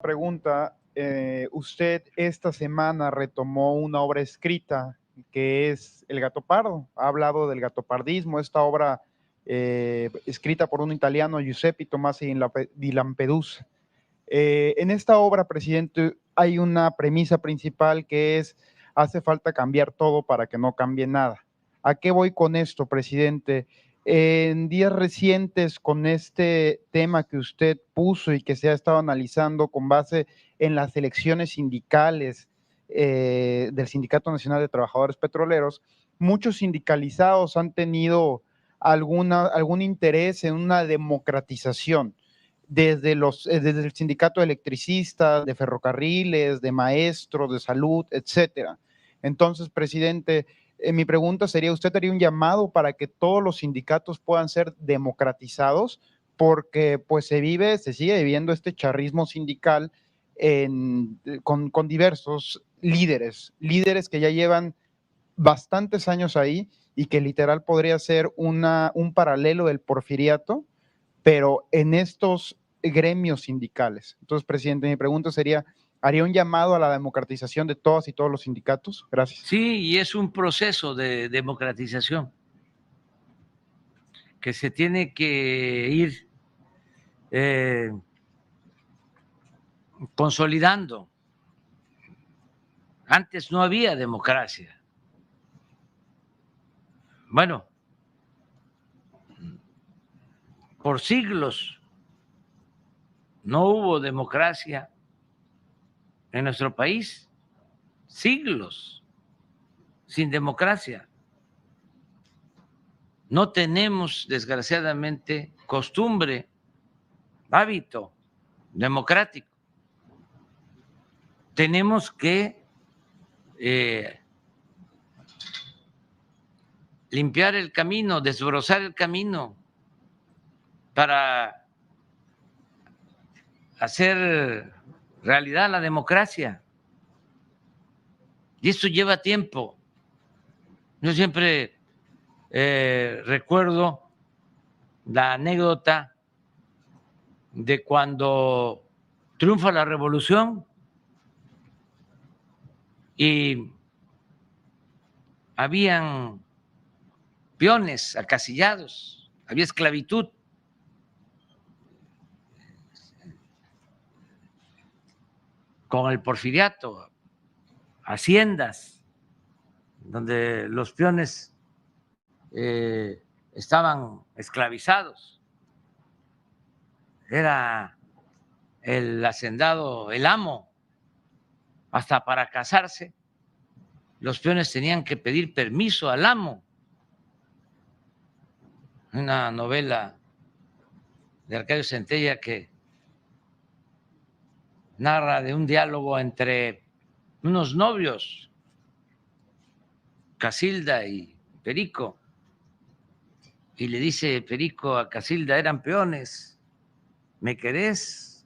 pregunta. Usted esta semana retomó una obra escrita que es El Gato Pardo. Ha hablado del gatopardismo, esta obra escrita por un italiano, Giuseppe Tomasi di Lampedusa. En esta obra, presidente, hay una premisa principal que es: hace falta cambiar todo para que no cambie nada. ¿A qué voy con esto, presidente? En días recientes, con este tema que usted puso y que se ha estado analizando con base en las elecciones sindicales del Sindicato Nacional de Trabajadores Petroleros, muchos sindicalizados han tenido algún interés en una democratización desde el sindicato de electricistas, de ferrocarriles, de maestros, de salud, etcétera. Entonces, presidente, mi pregunta sería: ¿usted haría un llamado para que todos los sindicatos puedan ser democratizados? Porque pues se sigue viviendo este charrismo sindical con diversos líderes que ya llevan bastantes años ahí y que literal podría ser un paralelo del porfiriato, pero en estos gremios sindicales. Entonces, presidente, mi pregunta sería: ¿haría un llamado a la democratización de todas y todos los sindicatos? Gracias. Sí, y es un proceso de democratización que se tiene que ir consolidando. Antes no había democracia. Bueno, por siglos no hubo democracia en nuestro país, siglos sin democracia. No tenemos, desgraciadamente, costumbre, hábito democrático. Tenemos que limpiar el camino, desbrozar el camino para hacer realidad la democracia. Y esto lleva tiempo. Yo siempre recuerdo la anécdota de cuando triunfa la revolución y habían peones acasillados, había esclavitud. Con el porfiriato, haciendas, donde los peones estaban esclavizados. Era el hacendado el amo. Hasta para casarse, los peones tenían que pedir permiso al amo. Una novela de Arcadio Centella que narra de un diálogo entre unos novios, Casilda y Perico, y le dice Perico a Casilda: eran peones, ¿me querés,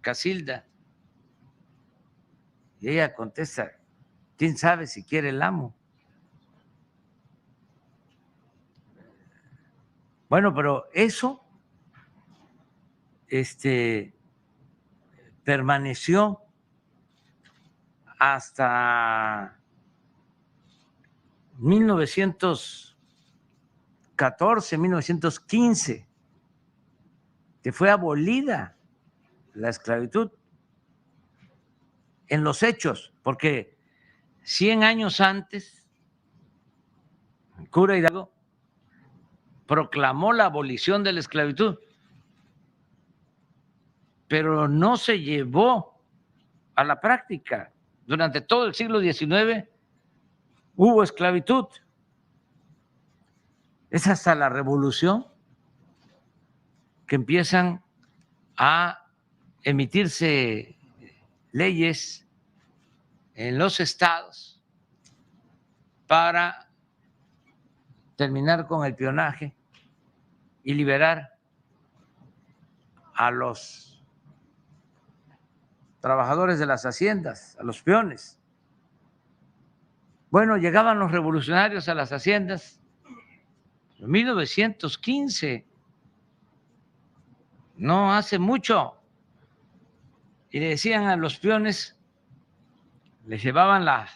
Casilda? Y ella contesta: ¿quién sabe si quiere el amo? Bueno, pero eso permaneció hasta 1914, 1915, que fue abolida la esclavitud en los hechos, porque 100 años antes, el cura Hidalgo proclamó la abolición de la esclavitud, pero no se llevó a la práctica. Durante todo el siglo XIX hubo esclavitud. Es hasta la revolución que empiezan a emitirse leyes en los estados para terminar con el peonaje y liberar a los trabajadores de las haciendas, a los peones. Bueno, llegaban los revolucionarios a las haciendas en 1915, no hace mucho, y le decían a los peones, les llevaban la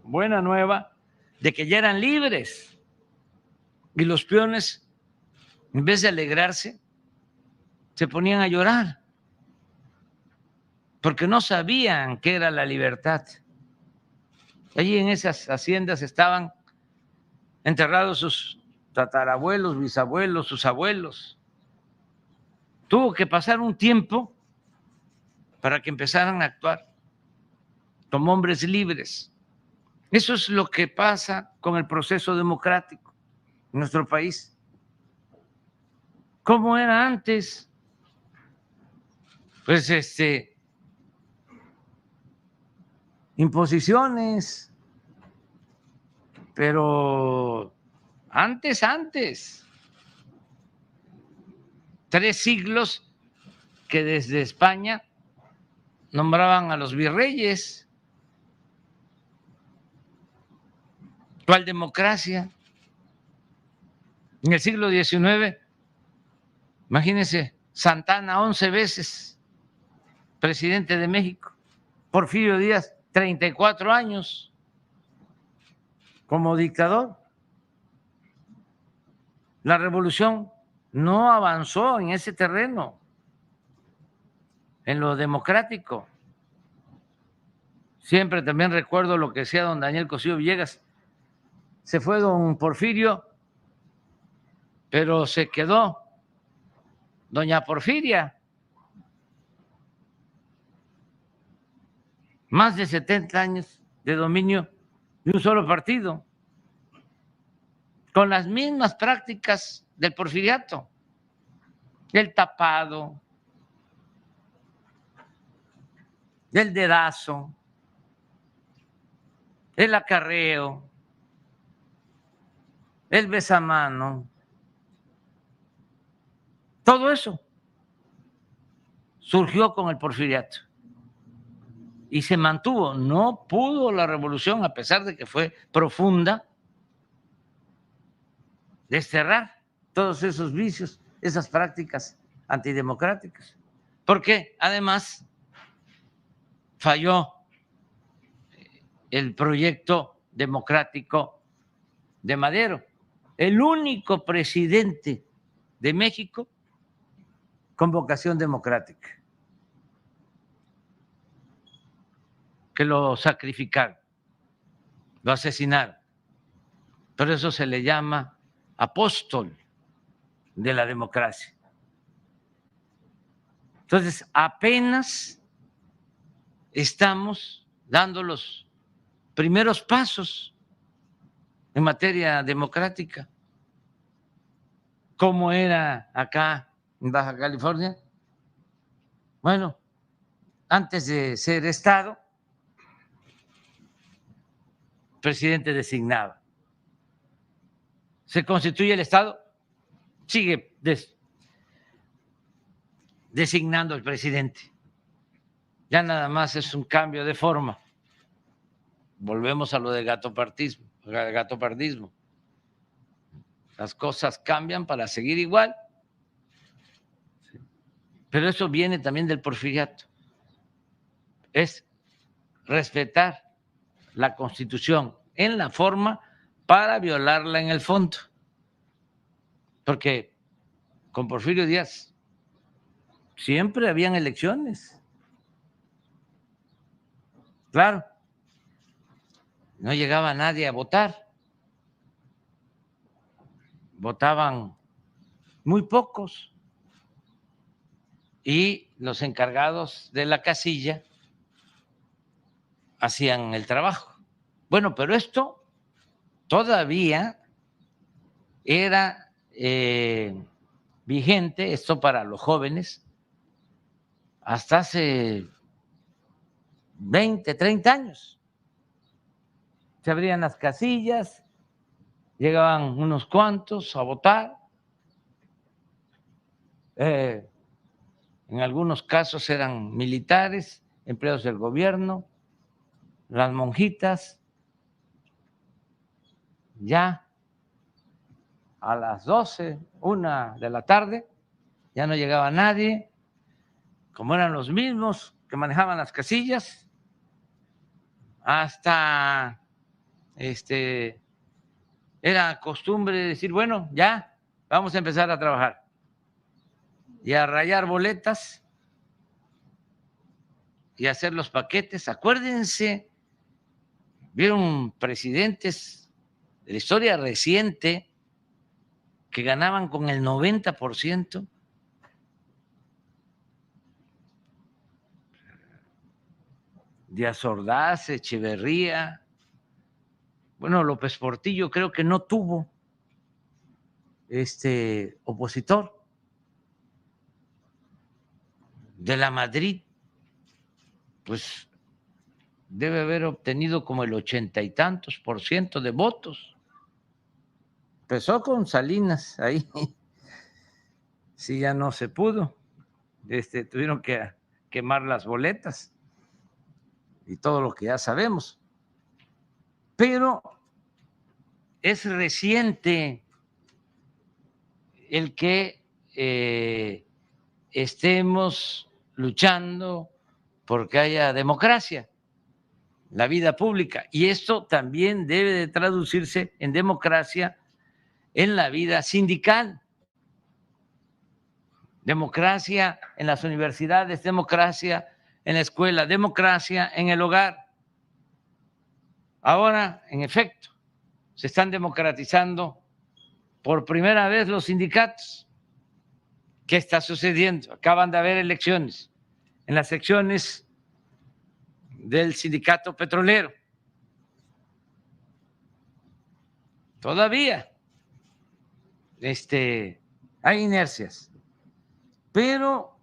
buena nueva de que ya eran libres. Y los peones, en vez de alegrarse, se ponían a llorar, porque no sabían qué era la libertad. Allí en esas haciendas estaban enterrados sus tatarabuelos, bisabuelos, sus abuelos. Tuvo que pasar un tiempo para que empezaran a actuar como hombres libres. Eso es lo que pasa con el proceso democrático en nuestro país. ¿Cómo era antes? Pues imposiciones, pero antes, 3 siglos que desde España nombraban a los virreyes. ¿Cuál democracia? En el siglo XIX, imagínense, Santana 11 veces presidente de México, Porfirio Díaz 34 años como dictador. La revolución no avanzó en ese terreno, en lo democrático. Siempre también recuerdo lo que decía don Daniel Cosío Villegas. Se fue don Porfirio, pero se quedó doña Porfiria. Más de 70 años de dominio de un solo partido, con las mismas prácticas del porfiriato, el tapado, el dedazo, el acarreo, el besamano, todo eso surgió con el porfiriato y se mantuvo. No pudo la revolución, a pesar de que fue profunda, desterrar todos esos vicios, esas prácticas antidemocráticas, porque además falló el proyecto democrático de Madero, el único presidente de México con vocación democrática, que lo sacrificaron, lo asesinaron. Por eso se le llama apóstol de la democracia. Entonces, apenas estamos dando los primeros pasos en materia democrática. ¿Cómo era acá en Baja California? Bueno, antes de ser Estado, presidente designado. Se constituye el Estado, sigue designando el presidente. Ya nada más es un cambio de forma. Volvemos a lo de gatopardismo. Las cosas cambian para seguir igual. Pero eso viene también del porfiriato. Es respetar la Constitución en la forma para violarla en el fondo. Porque con Porfirio Díaz siempre habían elecciones. Claro, no llegaba nadie a votar. Votaban muy pocos. Y los encargados de la casilla hacían el trabajo. Bueno, pero esto todavía era vigente, esto para los jóvenes, hasta hace 20, 30 años. Se abrían las casillas, llegaban unos cuantos a votar. En algunos casos eran militares, empleados del gobierno, las monjitas. Ya a las 12, 1 de la tarde, ya no llegaba nadie, como eran los mismos que manejaban las casillas, hasta era costumbre decir, bueno, ya, vamos a empezar a trabajar y a rayar boletas y a hacer los paquetes. Acuérdense, vieron presidentes de la historia reciente que ganaban con el 90%. Díaz Ordaz, Echeverría, bueno, López Portillo creo que no tuvo opositor. De la Madrid, pues debe haber obtenido como el 80 y tantos % de votos. Empezó con Salinas ahí, sí, ya no se pudo. Tuvieron que quemar las boletas y todo lo que ya sabemos. Pero es reciente el que estemos luchando porque haya democracia en la vida pública. Y esto también debe de traducirse en democracia en la vida sindical. Democracia en las universidades, democracia en la escuela, democracia en el hogar. Ahora, en efecto, se están democratizando por primera vez los sindicatos. ¿Qué está sucediendo? Acaban de haber elecciones en las secciones del sindicato petrolero. Todavía hay inercias, pero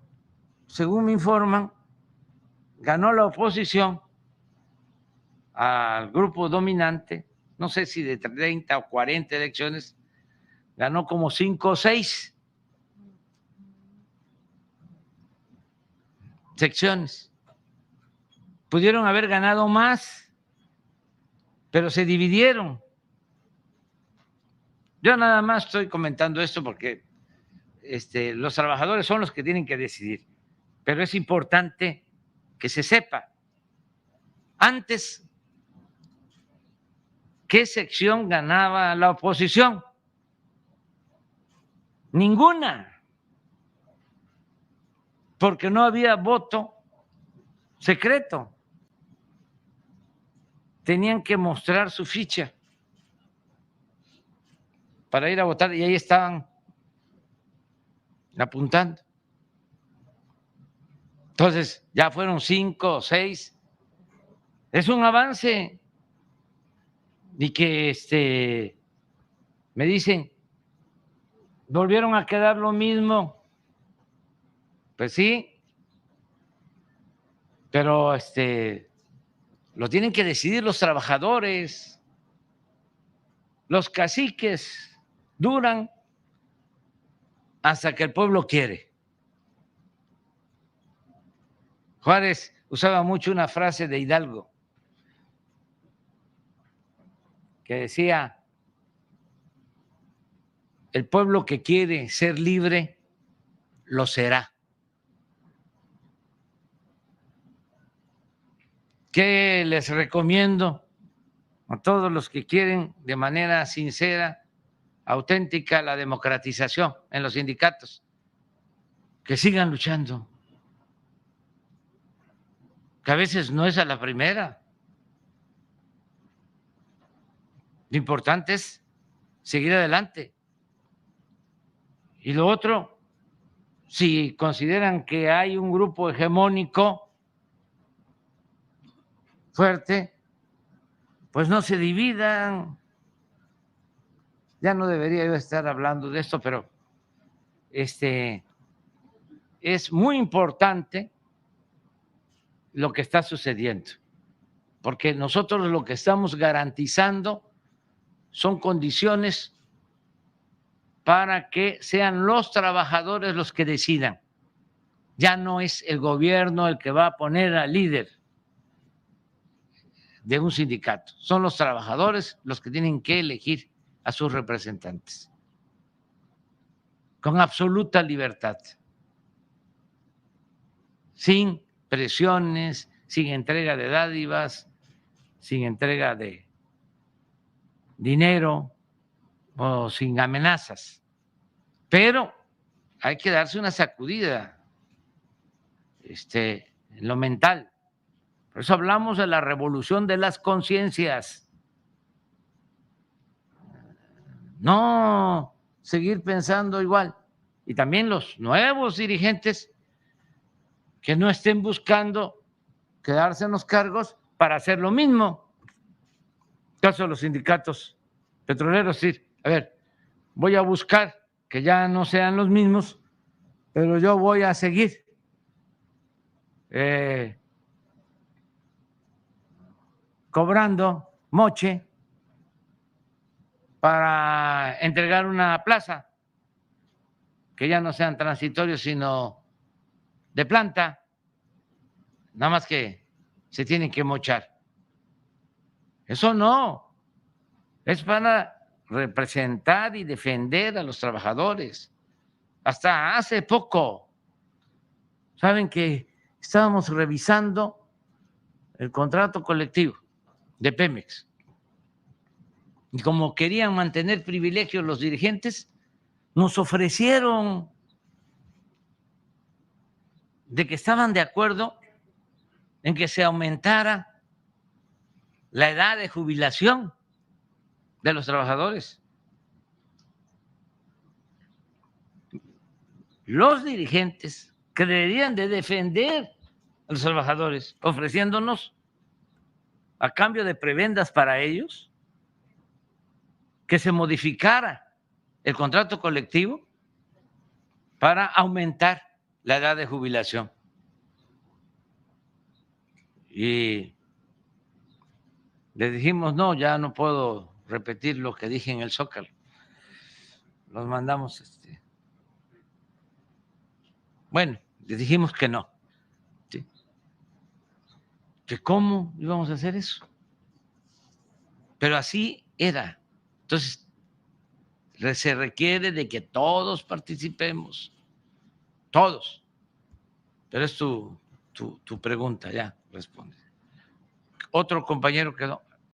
según me informan, ganó la oposición al grupo dominante, no sé si de 30 o 40 elecciones, ganó como 5 o 6 secciones. Pudieron haber ganado más, pero se dividieron. Yo nada más estoy comentando esto porque los trabajadores son los que tienen que decidir, pero es importante que se sepa. Antes, ¿qué sección ganaba la oposición? Ninguna, porque no había voto secreto. Tenían que mostrar su ficha para ir a votar y ahí estaban apuntando. Entonces, ya fueron 5 o 6. Es un avance. Y que me dicen, volvieron a quedar lo mismo. Pues sí, pero lo tienen que decidir los trabajadores. Los caciques duran hasta que el pueblo quiere. Juárez usaba mucho una frase de Hidalgo que decía, el pueblo que quiere ser libre, lo será. ¿Qué les recomiendo a todos los que quieren de manera sincera, auténtica, la democratización en los sindicatos? Que sigan luchando, que a veces no es a la primera. Lo importante es seguir adelante. Y lo otro, si consideran que hay un grupo hegemónico fuerte, pues no se dividan. Ya no debería yo estar hablando de esto, pero es muy importante lo que está sucediendo, porque nosotros lo que estamos garantizando son condiciones para que sean los trabajadores los que decidan. Ya no es el gobierno el que va a poner al líder de un sindicato, son los trabajadores los que tienen que elegir a sus representantes con absoluta libertad. sin presiones, sin entrega de dádivas, sin entrega de dinero o sin amenazas. Pero hay que darse una sacudida en lo mental. Por eso hablamos de la revolución de las conciencias. No seguir pensando igual. Y también los nuevos dirigentes que no estén buscando quedarse en los cargos para hacer lo mismo. Caso de los sindicatos petroleros, sí. A ver, voy a buscar que ya no sean los mismos, pero yo voy a seguir cobrando moche para entregar una plaza, que ya no sean transitorios, sino de planta, nada más que se tienen que mochar. Eso no, es para representar y defender a los trabajadores. Hasta hace poco, saben que estábamos revisando el contrato colectivo de Pemex. Y como querían mantener privilegios los dirigentes, nos ofrecieron de que estaban de acuerdo en que se aumentara la edad de jubilación de los trabajadores. Los dirigentes que deberían de defender a los trabajadores, ofreciéndonos a cambio de prebendas para ellos, que se modificara el contrato colectivo para aumentar la edad de jubilación. Y le dijimos, no, ya no puedo repetir lo que dije en el Zócalo. Los mandamos, bueno, les dijimos que no. ¿Sí? ¿Que cómo íbamos a hacer eso? Pero así era. Entonces, se requiere de que todos participemos, todos. Pero es tu pregunta, ya responde. Otro compañero quedó.